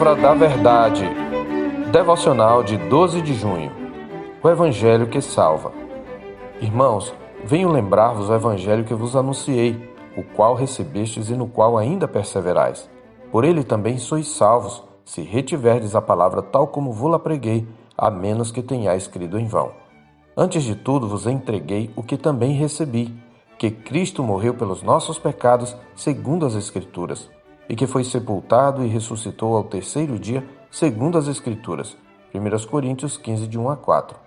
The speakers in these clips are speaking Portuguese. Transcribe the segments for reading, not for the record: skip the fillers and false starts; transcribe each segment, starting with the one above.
Palavra da Verdade. Devocional de 12 de junho. O Evangelho que salva. Irmãos, venho lembrar-vos o Evangelho que vos anunciei, o qual recebestes e no qual ainda perseverais. Por ele também sois salvos, se retiverdes a palavra tal como vô-la preguei, a menos que tenhais crido em vão. Antes de tudo vos entreguei o que também recebi, que Cristo morreu pelos nossos pecados, segundo as Escrituras, e que foi sepultado e ressuscitou ao terceiro dia, segundo as Escrituras. 1 Coríntios 15, de 1 a 4.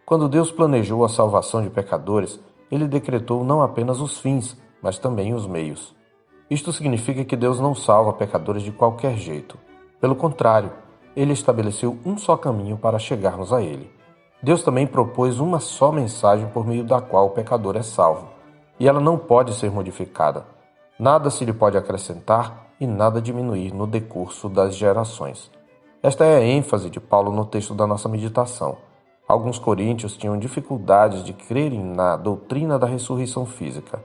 Quando Deus planejou a salvação de pecadores, Ele decretou não apenas os fins, mas também os meios. Isto significa que Deus não salva pecadores de qualquer jeito. Pelo contrário, Ele estabeleceu um só caminho para chegarmos a Ele. Deus também propôs uma só mensagem por meio da qual o pecador é salvo, e ela não pode ser modificada. Nada se lhe pode acrescentar e nada diminuir no decurso das gerações. Esta é a ênfase de Paulo no texto da nossa meditação. Alguns coríntios tinham dificuldades de crerem na doutrina da ressurreição física.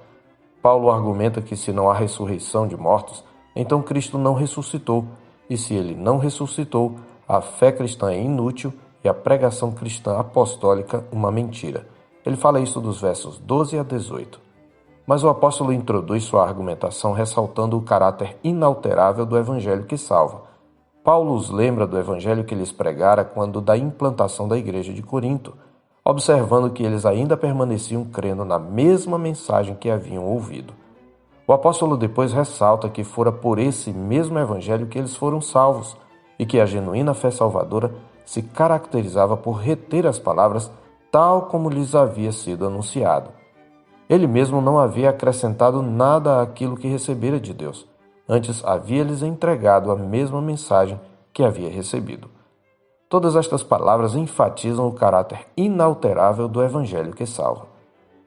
Paulo argumenta que se não há ressurreição de mortos, então Cristo não ressuscitou, e se ele não ressuscitou, a fé cristã é inútil e a pregação cristã apostólica uma mentira. Ele fala isso dos versos 12 a 18. Mas o apóstolo introduz sua argumentação ressaltando o caráter inalterável do evangelho que salva. Paulo os lembra do evangelho que lhes pregara quando da implantação da igreja de Corinto, observando que eles ainda permaneciam crendo na mesma mensagem que haviam ouvido. O apóstolo depois ressalta que fora por esse mesmo evangelho que eles foram salvos e que a genuína fé salvadora se caracterizava por reter as palavras tal como lhes havia sido anunciado. Ele mesmo não havia acrescentado nada àquilo que recebera de Deus. Antes havia-lhes entregado a mesma mensagem que havia recebido. Todas estas palavras enfatizam o caráter inalterável do evangelho que salva.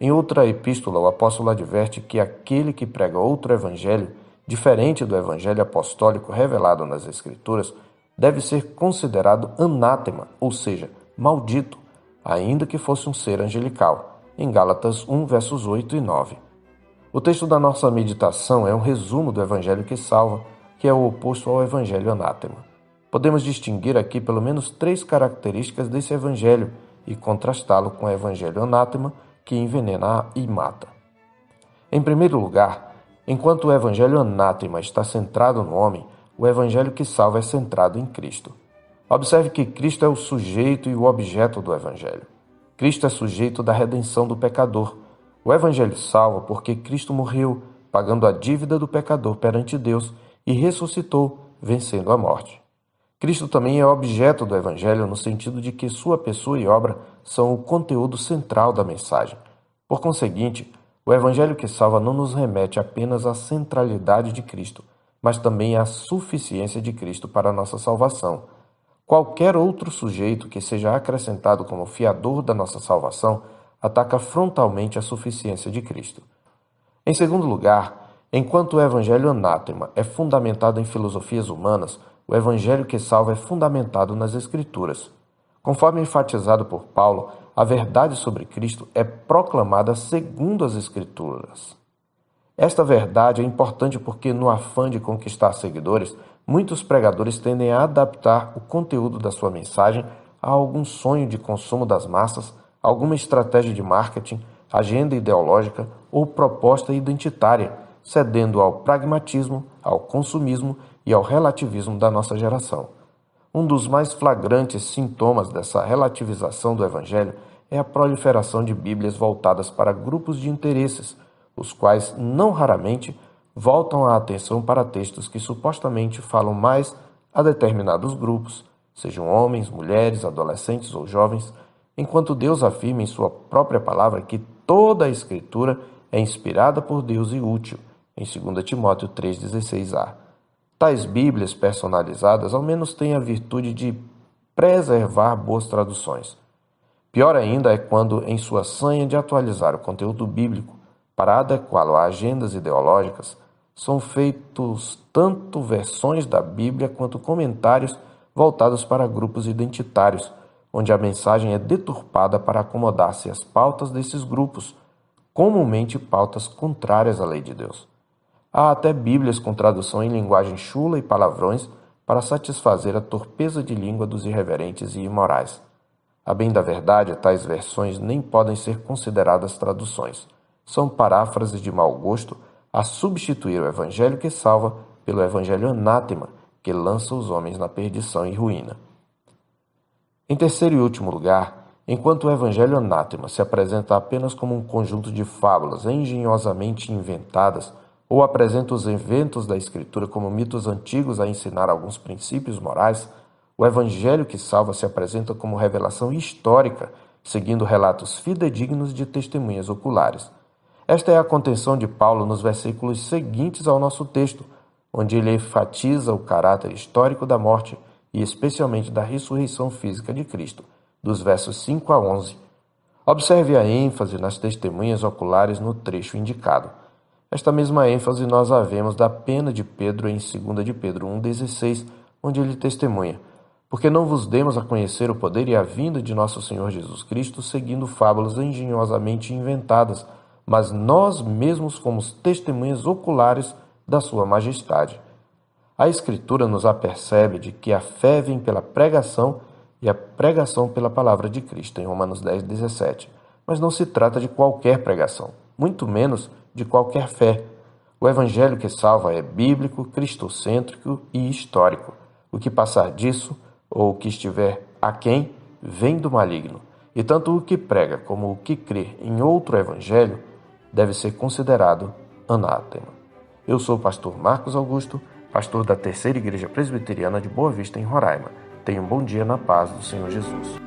Em outra epístola, o apóstolo adverte que aquele que prega outro evangelho, diferente do evangelho apostólico revelado nas Escrituras, deve ser considerado anátema, ou seja, maldito, ainda que fosse um ser angelical, em Gálatas 1, versos 8 e 9. O texto da nossa meditação é um resumo do evangelho que salva, que é o oposto ao evangelho anátema. Podemos distinguir aqui pelo menos 3 características desse evangelho e contrastá-lo com o evangelho anátema, que envenena e mata. Em primeiro lugar, enquanto o evangelho anátema está centrado no homem, o evangelho que salva é centrado em Cristo. Observe que Cristo é o sujeito e o objeto do evangelho. Cristo é sujeito da redenção do pecador. O evangelho salva porque Cristo morreu, pagando a dívida do pecador perante Deus e ressuscitou, vencendo a morte. Cristo também é objeto do evangelho no sentido de que sua pessoa e obra são o conteúdo central da mensagem. Por conseguinte, o evangelho que salva não nos remete apenas à centralidade de Cristo, mas também à suficiência de Cristo para a nossa salvação. Qualquer outro sujeito que seja acrescentado como fiador da nossa salvação ataca frontalmente a suficiência de Cristo. Em segundo lugar, enquanto o evangelho anátema é fundamentado em filosofias humanas, o evangelho que salva é fundamentado nas Escrituras. Conforme enfatizado por Paulo, a verdade sobre Cristo é proclamada segundo as Escrituras. Esta verdade é importante porque, no afã de conquistar seguidores, muitos pregadores tendem a adaptar o conteúdo da sua mensagem a algum sonho de consumo das massas, alguma estratégia de marketing, agenda ideológica ou proposta identitária, cedendo ao pragmatismo, ao consumismo e ao relativismo da nossa geração. Um dos mais flagrantes sintomas dessa relativização do Evangelho é a proliferação de Bíblias voltadas para grupos de interesses, os quais, não raramente, voltam a atenção para textos que supostamente falam mais a determinados grupos, sejam homens, mulheres, adolescentes ou jovens, enquanto Deus afirma em sua própria palavra que toda a Escritura é inspirada por Deus e útil, em 2 Timóteo 3,16a. Tais Bíblias personalizadas ao menos têm a virtude de preservar boas traduções. Pior ainda é quando, em sua sanha de atualizar o conteúdo bíblico para adequá-lo a agendas ideológicas, são feitos tanto versões da Bíblia quanto comentários voltados para grupos identitários, onde a mensagem é deturpada para acomodar-se às pautas desses grupos, comumente pautas contrárias à lei de Deus. Há até Bíblias com tradução em linguagem chula e palavrões para satisfazer a torpeza de língua dos irreverentes e imorais. A bem da verdade, tais versões nem podem ser consideradas traduções. São paráfrases de mau gosto a substituir o evangelho que salva pelo evangelho anátema, que lança os homens na perdição e ruína. Em terceiro e último lugar, enquanto o evangelho anátema se apresenta apenas como um conjunto de fábulas engenhosamente inventadas, ou apresenta os eventos da Escritura como mitos antigos a ensinar alguns princípios morais, o evangelho que salva se apresenta como revelação histórica, seguindo relatos fidedignos de testemunhas oculares. Esta é a contenção de Paulo nos versículos seguintes ao nosso texto, onde ele enfatiza o caráter histórico da morte e especialmente da ressurreição física de Cristo, dos versos 5 a 11. Observe a ênfase nas testemunhas oculares no trecho indicado. Esta mesma ênfase nós a vemos da pena de Pedro em 2 de Pedro 1,16, onde ele testemunha: porque não vos demos a conhecer o poder e a vinda de nosso Senhor Jesus Cristo seguindo fábulas engenhosamente inventadas, mas nós mesmos fomos testemunhas oculares da sua majestade. A Escritura nos apercebe de que a fé vem pela pregação e a pregação pela palavra de Cristo, em Romanos 10,17. Mas não se trata de qualquer pregação, muito menos de qualquer fé. O evangelho que salva é bíblico, cristocêntrico e histórico. O que passar disso, ou o que estiver aquém, vem do maligno. E tanto o que prega como o que crê em outro evangelho deve ser considerado anátema. Eu sou o pastor Marcos Augusto, pastor da Terceira Igreja Presbiteriana de Boa Vista, em Roraima. Tenha um bom dia na paz do Senhor Jesus.